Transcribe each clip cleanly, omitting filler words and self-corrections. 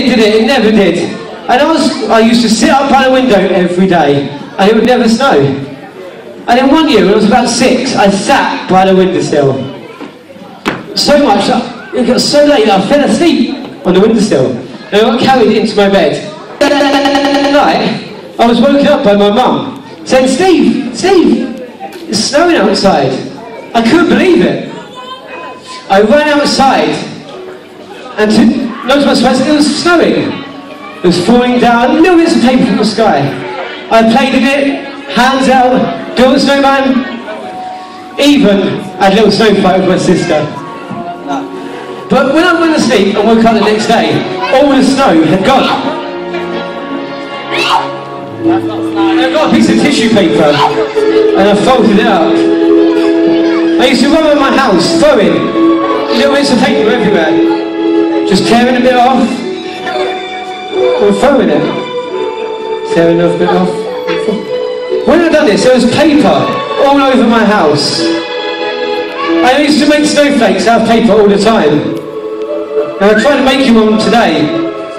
did it? It never did. And I used to sit up by the window every day, and it would never snow. And then one year, when I was about 6, I sat by the windowsill. So much, it got so late that I fell asleep on the windowsill. And I got carried into my bed. That night, I was woken up by my mum, saying, Steve, it's snowing outside. I couldn't believe it. I ran outside, and no to my surprise, it was snowing. It was falling down, little bits of paper from the sky. I played with it, hands out, built a snowman, even had a little snow fight with my sister. But when I went to sleep and woke up the next day, all the snow had gone. I got a piece of tissue paper and I folded it up. I used to run around my house throwing little bits of paper everywhere, just tearing a bit off and throwing it, tearing a bit off. When I'd done this, there was paper all over my house. I used to make snowflakes out of paper all the time. And I tried to make one today,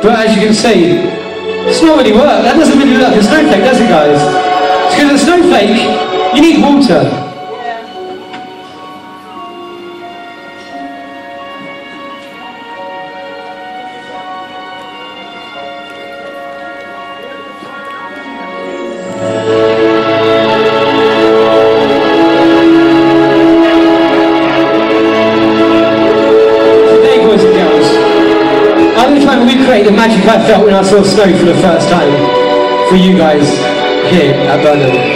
but as you can see, it's not really work. That doesn't really look like a snowflake, does it, guys? It's because a snowflake, you need water. Recreate the magic I felt when I saw snow for the first time for you guys here at Burnham.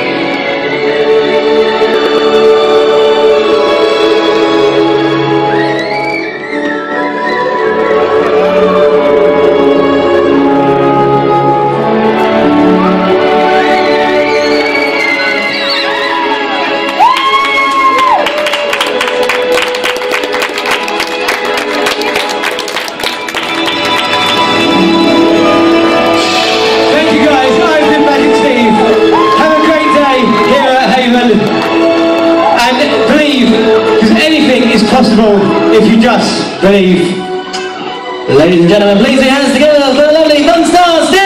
Possible if you just believe. Ladies and gentlemen, please put your hands together for the lovely fun stars.